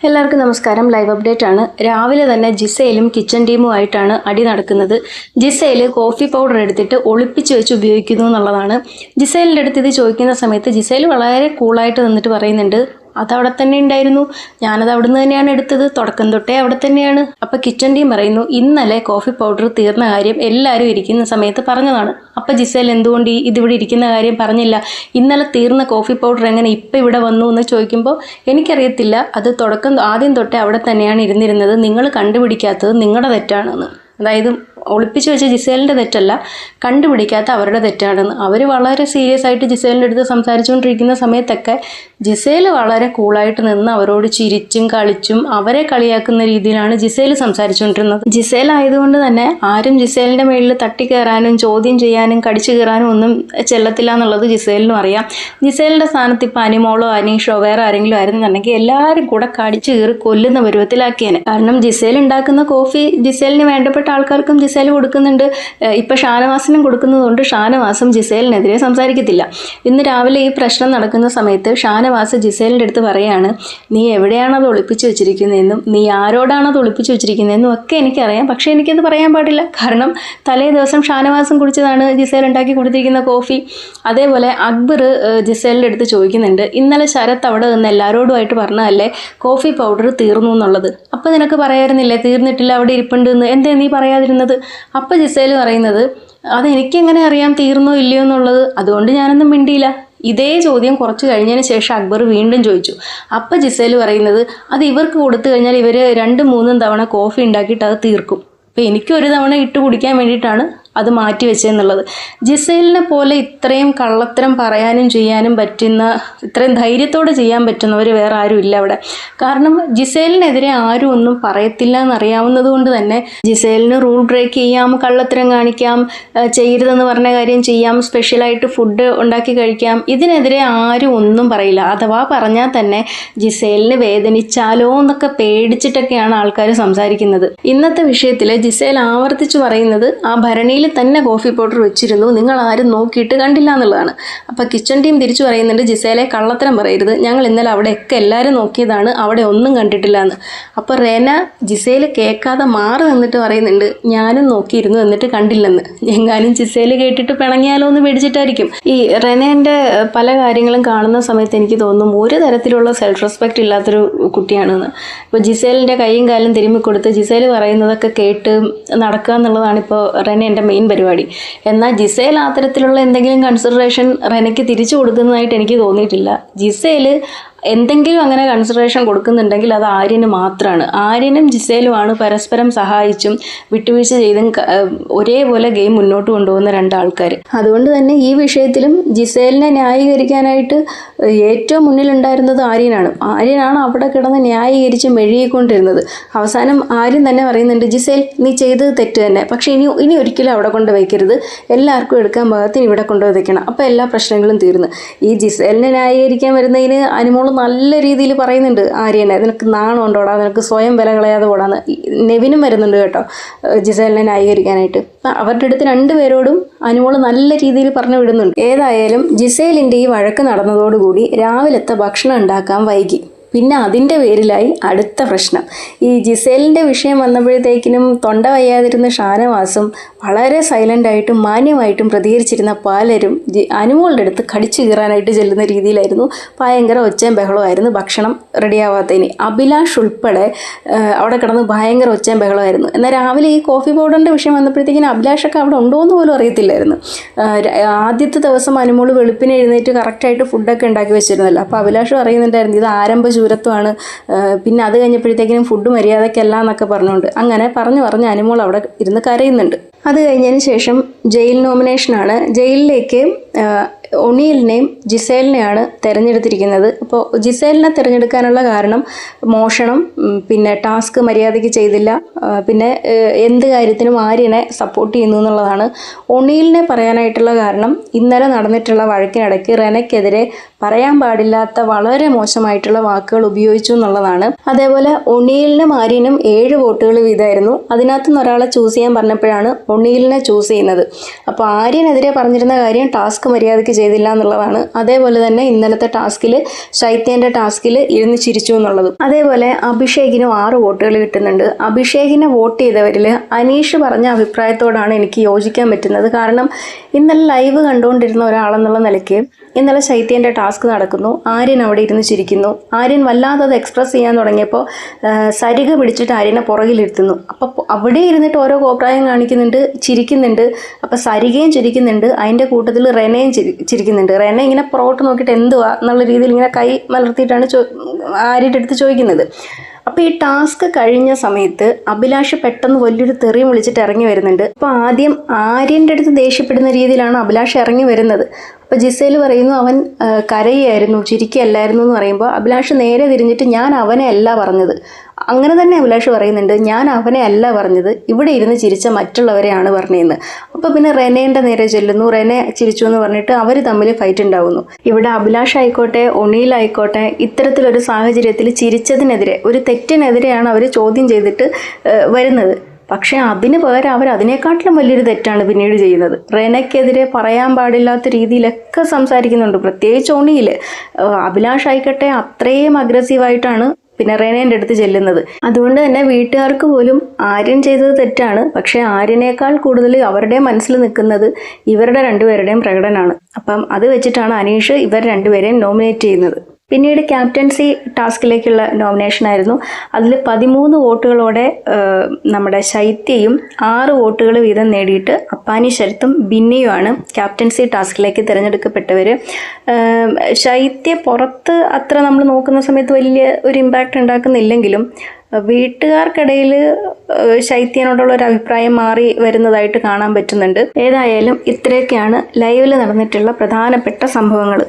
എല്ലാവർക്കും നമസ്കാരം. Live update ആണ്. രാവിലെ തന്നെ ജിസയിലും കിച്ചൺ ടീമുമായിട്ടാണ് അടി നടക്കുന്നത്. ജിസയിൽ കോഫി പൗഡർ എടുത്തിട്ട് ഒളിപ്പിച്ച് വെച്ച് ഉപയോഗിക്കുന്നു എന്നുള്ളതാണ്. ജിസയിലിൻ്റെ അടുത്ത് ഇത് ചോദിക്കുന്ന സമയത്ത് ജിസയിൽ വളരെ കൂളായിട്ട് നിന്നിട്ട് പറയുന്നുണ്ട്, അതവിടെ തന്നെ ഉണ്ടായിരുന്നു, ഞാനത് അവിടുന്ന് തന്നെയാണ് എടുത്തത്, തുടക്കം തൊട്ടേ അവിടെ തന്നെയാണ്. അപ്പം കിച്ചൺ ടീം പറയുന്നു, ഇന്നലെ കോഫി പൗഡർ തീർന്ന കാര്യം എല്ലാവരും ഇരിക്കുന്ന സമയത്ത് പറഞ്ഞതാണ്. അപ്പം ജിസേൽ എന്തുകൊണ്ട് ഇതിവിടെ ഇരിക്കുന്ന കാര്യം പറഞ്ഞില്ല? ഇന്നലെ തീർന്ന കോഫി പൗഡർ എങ്ങനെ ഇപ്പം ഇവിടെ വന്നു എന്ന് ചോദിക്കുമ്പോൾ എനിക്കറിയത്തില്ല, അത് ആദ്യം തൊട്ടേ അവിടെ തന്നെയാണ് ഇരുന്നിരുന്നത്, നിങ്ങൾ കണ്ടുപിടിക്കാത്തത് നിങ്ങളുടെ തെറ്റാണെന്ന്. അതായത് ഒളിപ്പിച്ച് വെച്ച ജിസേലിൻ്റെ തെറ്റല്ല, കണ്ടുപിടിക്കാത്ത അവരുടെ തെറ്റാണെന്ന്. അവർ വളരെ സീരിയസ് ആയിട്ട് ജിസേലിൻ്റെ അടുത്ത് സംസാരിച്ചുകൊണ്ടിരിക്കുന്ന സമയത്തൊക്കെ ജിസേൽ വളരെ കൂളായിട്ട് നിന്ന് അവരോട് ചിരിച്ചും കളിച്ചും അവരെ കളിയാക്കുന്ന രീതിയിലാണ് ജിസേൽ സംസാരിച്ചുകൊണ്ടിരുന്നത്. ജിസേൽ ആയതുകൊണ്ട് തന്നെ ആരും ജിസേലിൻ്റെ മേളിൽ തട്ടിക്കയറാനും ചോദ്യം ചെയ്യാനും കടിച്ചു കയറാനും ഒന്നും ചെല്ലത്തില്ല എന്നുള്ളത് ജിസേലിനും അറിയാം. ജിസേലിൻ്റെ സ്ഥാനത്ത് ഇപ്പോൾ അനിമോളോ അനീഷോ വേറെ ആരെങ്കിലും ആയിരുന്നുണ്ടെങ്കിൽ എല്ലാവരും കൂടെ കടിച്ചു കയറി കൊല്ലുന്ന പരുവത്തിലാക്കിയേനെ. കാരണം ജിസേൽ ഉണ്ടാക്കുന്ന കോഫി ജിസേലിന് വേണ്ടപ്പെട്ട ആൾക്കാർക്കും ജിസേൽ കൊടുക്കുന്നുണ്ട്. ഇപ്പം ഷാനവാസിനും കൊടുക്കുന്നതുകൊണ്ട് ഷാനവാസും ജിസേലിനെതിരെ സംസാരിക്കത്തില്ല. ഇന്ന് രാവിലെ ഈ പ്രശ്നം നടക്കുന്ന സമയത്ത് ഷാനവാസ് ജിസേലിൻ്റെ അടുത്ത് പറയാണ്, നീ എവിടെയാണ് അത് ഒളിപ്പിച്ച് വെച്ചിരിക്കുന്നതെന്നും നീ ആരോടാണ് അത് ഒളിപ്പിച്ച് വെച്ചിരിക്കുന്നതെന്നും ഒക്കെ എനിക്കറിയാം, പക്ഷേ എനിക്കത് പറയാൻ പാടില്ല. കാരണം തലേ ദിവസം ഷാനവാസും കുടിച്ചതാണ് ജിസേൽ ഉണ്ടാക്കി കൊടുത്തിരിക്കുന്ന കോഫി. അതേപോലെ അക്ബർ ജിസേലിൻ്റെ അടുത്ത് ചോദിക്കുന്നുണ്ട്, ഇന്നലെ ശരത്ത് അവിടെ നിന്ന് എല്ലാവരോടുമായിട്ട് പറഞ്ഞതല്ലേ കോഫി പൗഡർ തീർന്നു എന്നുള്ളത്, അപ്പോൾ നിനക്ക് പറയായിരുന്നില്ലേ തീർന്നിട്ടില്ല അവിടെ ഇരിപ്പുണ്ട് എന്ന്, എന്തേ നീ പറയാതിരുന്നത്? അപ്പം ജിസേൽ പറയുന്നത്, അതെനിക്കെങ്ങനെ അറിയാം തീർന്നോ ഇല്ലയോ എന്നുള്ളത്, അതുകൊണ്ട് ഞാനൊന്നും മിണ്ടിയില്ല. ഇതേ ചോദ്യം കുറച്ച് കഴിഞ്ഞതിന് ശേഷം അക്ബർ വീണ്ടും ചോദിച്ചു. അപ്പം ജിസേൽ പറയുന്നത്, അത് ഇവർക്ക് കൊടുത്തു കഴിഞ്ഞാൽ ഇവർ 2-3 തവണ കോഫി ഉണ്ടാക്കിയിട്ട് അത് തീർക്കും, അപ്പോൾ എനിക്കൊരു തവണ ഇട്ട് കുടിക്കാൻ വേണ്ടിയിട്ടാണ് അത് മാറ്റി വെച്ചെന്നുള്ളത്. ജിസേലിനെ പോലെ ഇത്രയും കള്ളത്തരം പറയാനും ചെയ്യാനും പറ്റുന്ന, ഇത്രയും ധൈര്യത്തോടെ ചെയ്യാൻ പറ്റുന്നവർ വേറെ ആരും ഇല്ല അവിടെ. കാരണം ജിസേലിനെതിരെ ആരും ഒന്നും പറയത്തില്ല എന്നറിയാവുന്നത് കൊണ്ട് തന്നെ ജിസേലിന് റൂൾ ബ്രേക്ക് ചെയ്യാം, കള്ളത്തരം കാണിക്കാം, ചെയ്യരുതെന്ന് പറഞ്ഞ കാര്യം ചെയ്യാം, സ്പെഷ്യലായിട്ട് ഫുഡ് ഉണ്ടാക്കി കഴിക്കാം, ഇതിനെതിരെ ആരും ഒന്നും പറയില്ല. അഥവാ പറഞ്ഞാൽ തന്നെ ജിസേലിന് വേദനിച്ചാലോ എന്നൊക്കെ പേടിച്ചിട്ടൊക്കെയാണ് ആൾക്കാർ സംസാരിക്കുന്നത്. ഇന്നത്തെ വിഷയത്തിൽ ജിസേൽ ആവർത്തിച്ച് പറയുന്നത് ആ ഭരണിയിൽ തന്നെ കോഫി പൗഡർ വെച്ചിരുന്നു, നിങ്ങൾ ആരും നോക്കിയിട്ട് കണ്ടില്ല എന്നുള്ളതാണ്. അപ്പോൾ കിച്ചൺ ടീം തിരിച്ചു പറയുന്നുണ്ട്, ജിസേലെ കള്ളത്തരം പറയരുത്, ഞങ്ങൾ ഇന്നലെ അവിടെയൊക്കെ എല്ലാവരും നോക്കിയതാണ്, അവിടെ ഒന്നും കണ്ടിട്ടില്ല എന്ന്. അപ്പോൾ റെന ജിസേൽ കേൾക്കാതെ മാറി നിന്നിട്ട് പറയുന്നുണ്ട്, ഞാനും നോക്കിയിരുന്നു എന്നിട്ട് കണ്ടില്ലെന്ന്. എങ്ങാനും ജിസേൽ കേട്ടിട്ട് പിണങ്ങിയാലോ എന്ന് പേടിച്ചിട്ടായിരിക്കും. ഈ റെനേൻ്റെ പല കാര്യങ്ങളും കാണുന്ന സമയത്ത് എനിക്ക് തോന്നും ഒരു തരത്തിലുള്ള സെൽഫ് റെസ്പെക്റ്റ് ഇല്ലാത്തൊരു കുട്ടിയാണെന്ന്. ഇപ്പോൾ ജിസേലിൻ്റെ കൈയും കാലും തിരുമ്മി കൊടുത്ത് ജിസേൽ പറയുന്നതൊക്കെ കേട്ട് നടക്കുക എന്നുള്ളതാണ് ഇപ്പോൾ റെനേൻ്റെ മെയിൻ പരിപാടി. എന്നാൽ ജിസേൽ ആ തരത്തിലുള്ള എന്തെങ്കിലും കൺസിഡറേഷൻ റെനയ്ക്ക് തിരിച്ചു കൊടുക്കുന്നതായിട്ട് എനിക്ക് തോന്നിയിട്ടില്ല. ജിസേൽ എന്തെങ്കിലും അങ്ങനെ കൺസിഡറേഷൻ കൊടുക്കുന്നുണ്ടെങ്കിൽ അത് ആര്യന് മാത്രമാണ്. ആര്യനും ജിസേലുമാണ് പരസ്പരം സഹായിച്ചും വിട്ടുവീഴ്ച ചെയ്തും ഒരേപോലെ ഗെയിം മുന്നോട്ട് കൊണ്ടുപോകുന്ന രണ്ടാൾക്കാർ. അതുകൊണ്ട് തന്നെ ഈ വിഷയത്തിലും ജിസേലിനെ ന്യായീകരിക്കാനായിട്ട് ഏറ്റവും മുന്നിലുണ്ടായിരുന്നത് ആര്യനാണ് അവിടെ കിടന്ന് ന്യായീകരിച്ച് മെഴുകിക്കൊണ്ടിരുന്നത്. അവസാനം ആര്യൻ തന്നെ പറയുന്നുണ്ട്, ജിസേൽ നീ ചെയ്തത് തെറ്റ് തന്നെ, പക്ഷേ ഇനി ഒരിക്കലും അവിടെ കൊണ്ട് വയ്ക്കരുത്, എല്ലാവർക്കും എടുക്കാൻ പാകത്തിന് ഇവിടെ കൊണ്ടുപോയി വയ്ക്കണം, അപ്പോൾ എല്ലാ പ്രശ്നങ്ങളും തീർന്നു. ഈ ജിസേലിനെ ന്യായീകരിക്കാൻ വരുന്നതിന് അനുമോൾ നല്ല രീതിയിൽ പറയുന്നുണ്ട് ആര്യനെ, നിനക്ക് നാണം ഉണ്ടോടാ, നിനക്ക് സ്വയം വില കളയാതെ പോടാന്ന്. നെവിനും വരുന്നുണ്ട് കേട്ടോ ജിസേലിനെ ന്യായീകരിക്കാനായിട്ട്. അവരുടെ അടുത്ത് രണ്ടുപേരോടും അനുമോൾ നല്ല രീതിയിൽ പറഞ്ഞു വിടുന്നുണ്ട്. ഏതായാലും ജിസേലിൻ്റെ ഈ വഴക്ക് നടന്നതോടുകൂടി രാവിലത്തെ ഭക്ഷണം ഉണ്ടാക്കാൻ വൈകി. പിന്നെ അതിൻ്റെ പേരിലായി അടുത്ത പ്രശ്നം. ഈ ജിസേലിൻ്റെ വിഷയം വന്നപ്പോഴത്തേക്കിനും തൊണ്ട വയ്യാതിരുന്ന ഷാനവാസും വളരെ സൈലൻ്റായിട്ടും മാന്യമായിട്ടും പ്രതികരിച്ചിരുന്ന പലരും അനുമോളുടെ അടുത്ത് കടിച്ചു കീറാനായിട്ട് ചെല്ലുന്ന രീതിയിലായിരുന്നു. ഭയങ്കര ഒച്ചയും ബഹളമായിരുന്നു ഭക്ഷണം റെഡിയാവാത്തതിന്. അഭിലാഷ് ഉൾപ്പെടെ അവിടെ കിടന്ന് ഭയങ്കര ഒച്ചയും ബഹളമായിരുന്നു. എന്നാൽ രാവിലെ ഈ കോഫി പൗഡറിൻ്റെ വിഷയം വന്നപ്പോഴത്തേക്കിനും അഭിലാഷൊക്കെ അവിടെ ഉണ്ടോ എന്ന് പോലും അറിയത്തില്ലായിരുന്നു. ആദ്യത്തെ ദിവസം അനുമോൾ വെളുപ്പിനെ എഴുന്നേറ്റ് കറക്റ്റായിട്ട് ഫുഡൊക്കെ ഉണ്ടാക്കി വെച്ചിരുന്നല്ലോ. അപ്പോൾ അഭിലാഷ് പറയുന്നുണ്ടായിരുന്നു, ഇത് ആരംഭ ചൂരത്വമാണ്, പിന്നെ അത് കഴിഞ്ഞപ്പോഴത്തേക്കിനും ഫുഡ് മര്യാദയ്ക്കല്ല എന്നൊക്കെ പറഞ്ഞുകൊണ്ട് അങ്ങനെ പറഞ്ഞ് അനുമോൾ അവിടെ ഇരുന്ന് കരയുന്നുണ്ട്. അത് കഴിഞ്ഞതിന് ശേഷം ജയിൽ നോമിനേഷനാണ്. ജയിലിലേക്ക് ഒണിയലിനെയും ജിസേലിനെയാണ് തിരഞ്ഞെടുത്തിരിക്കുന്നത്. അപ്പോൾ ജിസേലിനെ തിരഞ്ഞെടുക്കാനുള്ള കാരണം മോഷണം, പിന്നെ ടാസ്ക് മര്യാദയ്ക്ക് ചെയ്തില്ല, പിന്നെ എന്ത് കാര്യത്തിനും ആര്യനെ സപ്പോർട്ട് ചെയ്യുന്നു എന്നുള്ളതാണ്. ഒണിയലിനെ പറയാനായിട്ടുള്ള കാരണം ഇന്നലെ നടന്നിട്ടുള്ള വഴക്കിനിടയ്ക്ക് റെനയ്ക്കെതിരെ പറയാൻ പാടില്ലാത്ത വളരെ മോശമായിട്ടുള്ള വാക്കുകൾ ഉപയോഗിച്ചു എന്നുള്ളതാണ്. അതേപോലെ ഒണിയലിനും ആര്യനും 7 വോട്ടുകൾ വീതമായിരുന്നു. അതിനകത്തുനിന്ന് ഒരാളെ ചൂസ് ചെയ്യാൻ പറഞ്ഞപ്പോഴാണ് ഒണിയലിനെ ചൂസ് ചെയ്യുന്നത്. അപ്പോൾ ആര്യനെതിരെ പറഞ്ഞിരുന്ന കാര്യം ടാസ്ക് മര്യാദയ്ക്ക് ചെയ്തില്ല എന്നുള്ളതാണ്. അതേപോലെ തന്നെ ഇന്നലത്തെ ടാസ്കിൽ ശൈത്യൻ്റെ ടാസ്കിൽ ഇരുന്ന് ചിരിച്ചു എന്നുള്ളതും. അതേപോലെ അഭിഷേകിനും 6 വോട്ടുകൾ കിട്ടുന്നുണ്ട്. അഭിഷേകിനെ വോട്ട് ചെയ്തവരിൽ അനീഷ് പറഞ്ഞ അഭിപ്രായത്തോടാണ് എനിക്ക് യോജിക്കാൻ പറ്റുന്നത്. കാരണം ഇന്നലെ ലൈവ് കണ്ടുകൊണ്ടിരുന്ന ഒരാളെന്നുള്ള നിലയ്ക്ക് ഇന്നലെ ശൈത്യൻ്റെ ടാസ്ക് നടക്കുന്നു, ആര്യൻ അവിടെ ഇരുന്ന് ചിരിക്കുന്നു. ആര്യൻ വല്ലാതെ അത് എക്സ്പ്രസ് ചെയ്യാൻ തുടങ്ങിയപ്പോൾ സരിക പിടിച്ചിട്ട് ആര്യനെ പുറകിലിരുത്തുന്നു. അപ്പോൾ അവിടെ ഇരുന്നിട്ട് ഓരോ കോപ്രായം കാണിക്കുന്നുണ്ട്, ചിരിക്കുന്നുണ്ട്. അപ്പോൾ സരികയും ചിരിക്കുന്നുണ്ട്, അതിൻ്റെ കൂട്ടത്തിൽ റെനയും ചിരിക്കുന്നുണ്ട്. റെന ഇങ്ങനെ പുറകോട്ട് നോക്കിയിട്ട് എന്തുവാ എന്നുള്ള രീതിയിൽ ഇങ്ങനെ കൈ മലർത്തിയിട്ടാണ് ആര്യൻ്റെ അടുത്ത് ചോദിക്കുന്നത്. അപ്പോൾ ഈ ടാസ്ക് കഴിഞ്ഞ സമയത്ത് അഭിലാഷ് പെട്ടെന്ന് വലിയൊരു തെറിയും വിളിച്ചിട്ട് ഇറങ്ങി വരുന്നുണ്ട്. അപ്പോൾ ആദ്യം ആര്യൻ്റെ അടുത്ത് ദേഷ്യപ്പെടുന്ന രീതിയിലാണ് അഭിലാഷ് ഇറങ്ങി വരുന്നത്. അപ്പോൾ ജിസേൽ പറയുന്നു അവൻ കരയായിരുന്നു, ചിരിക്കല്ലായിരുന്നു എന്ന് പറയുമ്പോൾ അഭിലാഷ് നേരെ തിരിഞ്ഞിട്ട് ഞാൻ അവനെ അല്ല പറഞ്ഞത്. അങ്ങനെ തന്നെ അഭിലാഷ് പറയുന്നുണ്ട്, ഞാൻ അവനെ അല്ല പറഞ്ഞത്, ഇവിടെ ഇരുന്ന് ചിരിച്ച മറ്റുള്ളവരെയാണ് പറഞ്ഞതെന്ന്. അപ്പോൾ പിന്നെ റെനേൻ്റെ നേരെ ചെല്ലുന്നു. റെനെ ചിരിച്ചു എന്ന് പറഞ്ഞിട്ട് അവർ തമ്മിൽ ഫൈറ്റ് ഉണ്ടാവുന്നു. ഇവിടെ അഭിലാഷ് ആയിക്കോട്ടെ ഒണീലായിക്കോട്ടെ ഇത്തരത്തിലൊരു സാഹചര്യത്തിൽ ചിരിച്ചതിനെതിരെ, ഒരു തെറ്റിനെതിരെയാണ് അവർ ചോദ്യം ചെയ്തിട്ട് വരുന്നത്. പക്ഷേ അതിന് പകരം അവർ അതിനേക്കാട്ടിലും വലിയൊരു തെറ്റാണ് പിന്നീട് ചെയ്യുന്നത്. റെനയ്ക്കെതിരെ പറയാൻ പാടില്ലാത്ത രീതിയിലൊക്കെ സംസാരിക്കുന്നുണ്ട്. പ്രത്യേകിച്ച് ഒണിയിൽ അഭിലാഷ് ആയിക്കട്ടെ അത്രയും അഗ്രസീവായിട്ടാണ് പിന്നെ റെനേൻ്റെ അടുത്ത് ചെല്ലുന്നത്. അതുകൊണ്ട് തന്നെ വീട്ടുകാർക്ക് പോലും ആര്യൻ ചെയ്തത് തെറ്റാണ്. പക്ഷേ ആര്യനേക്കാൾ കൂടുതൽ അവരുടെ മനസ്സിൽ നിൽക്കുന്നത് ഇവരുടെ രണ്ടുപേരുടെയും പ്രകടനമാണ്. അപ്പം അത് വെച്ചിട്ടാണ് അനീഷ് ഇവർ രണ്ടുപേരെയും നോമിനേറ്റ് ചെയ്യുന്നത്. പിന്നീട് ക്യാപ്റ്റൻസി ടാസ്കിലേക്കുള്ള നോമിനേഷനായിരുന്നു. അതിൽ 13 വോട്ടുകളോടെ നമ്മുടെ ശൈത്യയും 6 വോട്ടുകൾ വീതം നേടിയിട്ട് അപ്പാനി ശരത്തും ബിന്നിയുമാണ് ക്യാപ്റ്റൻസി ടാസ്കിലേക്ക് തിരഞ്ഞെടുക്കപ്പെട്ടവർ. ശൈത്യ പുറത്ത് അത്ര നമ്മൾ നോക്കുന്ന സമയത്ത് വലിയ ഒരു ഇമ്പാക്റ്റ് ഉണ്ടാക്കുന്നില്ലെങ്കിലും വീട്ടുകാർക്കിടയിൽ ശൈത്യനോടുള്ള ഒരു അഭിപ്രായം മാറി വരുന്നതായിട്ട് കാണാൻ പറ്റുന്നുണ്ട്. ഏതായാലും ഇത്രയൊക്കെയാണ് ലൈവിൽ നടന്നിട്ടുള്ള പ്രധാനപ്പെട്ട സംഭവങ്ങൾ.